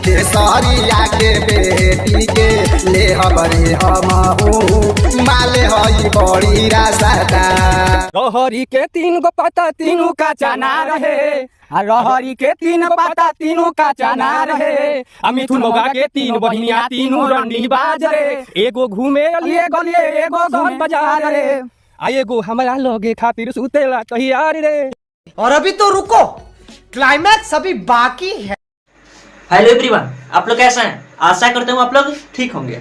केसरिया के बेटी के ले हमरे हमहू माले हई बड़ी रासदा। रहरी के 3 गो पत्ता तीनों का चना रहे, रहरी के 3 पत्ता तीनों का चना रहे। मिथुन मौगा के 3 बहिनिया तीनों रंडी बाज रे, एगो घूमे लिए गलिए एगो गन बाजार रे, एगो हमरा लगे खातिर सुतेला तैयार रे। और अभी तो रुको, क्लाइमैक्स अभी बाकी है। हेलो एवरीवन, आप लोग कैसे हैं? आशा करते हूँ आप लोग ठीक होंगे।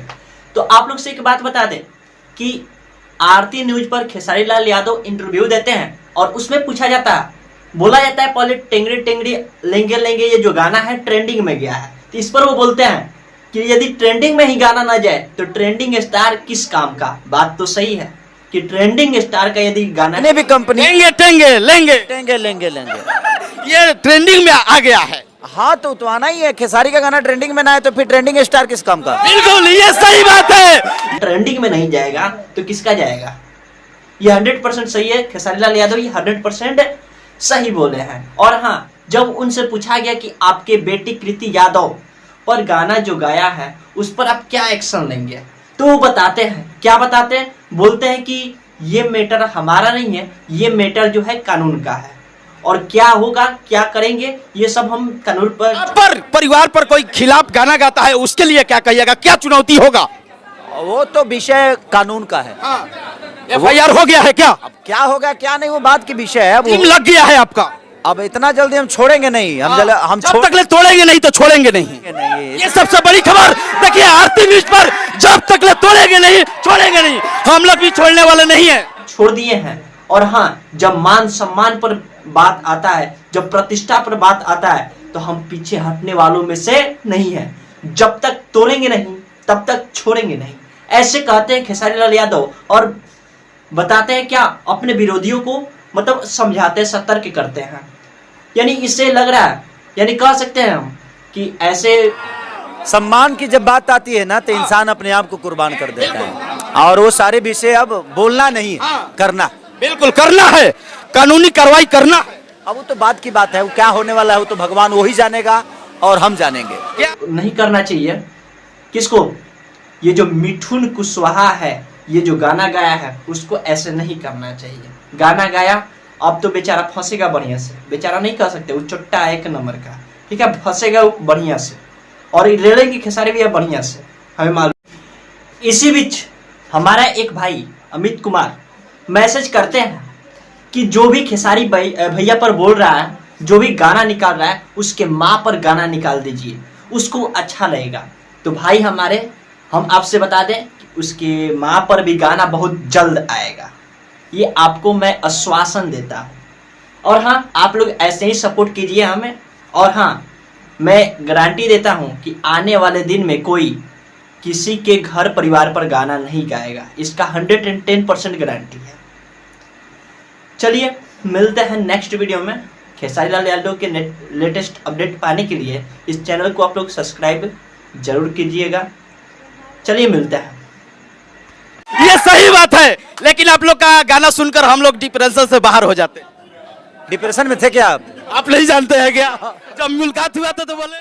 तो आप लोग से एक बात बता दें कि आरती न्यूज पर खेसारी लाल यादव इंटरव्यू देते हैं और उसमें पूछा जाता है, बोला जाता है पहले टेंगड़ी टेंगड़ी लेंगे लेंगे ये जो गाना है ट्रेंडिंग में गया है। तो इस पर वो बोलते हैं कि यदि ट्रेंडिंग में ही गाना ना जाए तो ट्रेंडिंग स्टार किस काम का। बात तो सही है कि ट्रेंडिंग स्टार का यदि गाना भी कंपनी लेंगे ये ट्रेंडिंग में आ गया है। हाँ तो आना ही है। खेसारी का गाना ट्रेंडिंग में ना है तो फिर ट्रेंडिंग स्टार किस काम का। बिल्कुल ये सही बात है। ट्रेंडिंग में नहीं जाएगा तो किसका जाएगा। ये 100% सही है। खेसारी लाल यादव ये 100% सही बोले हैं। और हाँ, जब उनसे पूछा गया कि आपके बेटी कृति यादव पर गाना जो गाया है उस पर आप क्या एक्शन लेंगे, तो वो बताते हैं, क्या बताते हैं, बोलते हैं कि ये मैटर हमारा नहीं है, ये मैटर जो है कानून का है और क्या होगा क्या करेंगे ये सब हम कानून पर परिवार पर कोई खिलाफ गाना गाता है उसके लिए क्या कहिएगा, क्या चुनौती होगा। वो तो विषय कानून का है। FIR हो गया है क्या? अब क्या होगा क्या नहीं वो बात की विषय है। अब लग गया है आपका। अब इतना जल्दी हम छोड़ेंगे नहीं। हम जब तक तोड़ेंगे नहीं तो छोड़ेंगे नहीं। ये सबसे बड़ी खबर देखिए आरती न्यूज पर, जब तक तोड़ेंगे नहीं छोड़ेंगे नहीं। हम लोग भी छोड़ने वाले नहीं है। छोड़ दिए हैं। और हाँ, जब मान सम्मान पर बात आता है, जब प्रतिष्ठा पर बात आता है तो हम पीछे हटने वालों में से नहीं है। जब तक तोड़ेंगे नहीं तब तक छोड़ेंगे नहीं, ऐसे कहते हैं खेसारी लाल यादव। और बताते हैं क्या, अपने विरोधियों को मतलब समझाते, सतर्क करते हैं। यानी इससे लग रहा है, यानी कह सकते हैं हम कि ऐसे सम्मान की जब बात आती है ना तो इंसान अपने आप को कुर्बान कर देता है। और वो सारे विषय अब बोलना नहीं करना, बिल्कुल करना है, कानूनी कार्रवाई करना। अब वो तो बात की बात है, वो क्या होने वाला है वो तो भगवान वही जानेगा और हम जानेंगे। क्या नहीं करना चाहिए किसको, ये जो मिठुन कुशवाहा है, ये जो गाना गाया है उसको ऐसे नहीं करना चाहिए। गाना गाया, अब तो बेचारा फंसेगा बढ़िया से, बेचारा नहीं कह सकते, वो चुट्टा 1 नंबर का, ठीक है, फंसेगा बढ़िया से और ले लेंगे खेसारी भैया बढ़िया से, हमें मालूम। इसी बीच हमारा एक भाई अमित कुमार मैसेज करते हैं कि जो भी खेसारी भैया पर बोल रहा है, जो भी गाना निकाल रहा है, उसके माँ पर गाना निकाल दीजिए, उसको अच्छा लगेगा। तो भाई हमारे, हम आपसे बता दें कि उसके माँ पर भी गाना बहुत जल्द आएगा, ये आपको मैं आश्वासन देता हूँ। और हाँ, आप लोग ऐसे ही सपोर्ट कीजिए हमें। और हाँ, मैं गारंटी देता हूँ कि आने वाले दिन में कोई किसी के घर परिवार पर गाना नहीं गाएगा, इसका 110% गारंटी है। चलिए मिलते हैं नेक्स्ट वीडियो में। खेसारी लाल यादव के लेटेस्ट अपडेट पाने के लिए इस चैनल को आप लोग सब्सक्राइब जरूर कीजिएगा। चलिए मिलते हैं। ये सही बात है, लेकिन आप लोग का गाना सुनकर हम लोग डिप्रेशन से बाहर हो जाते। डिप्रेशन में थे क्या आप नहीं जानते हैं क्या? जब मुलाकात हुआ था तो बोले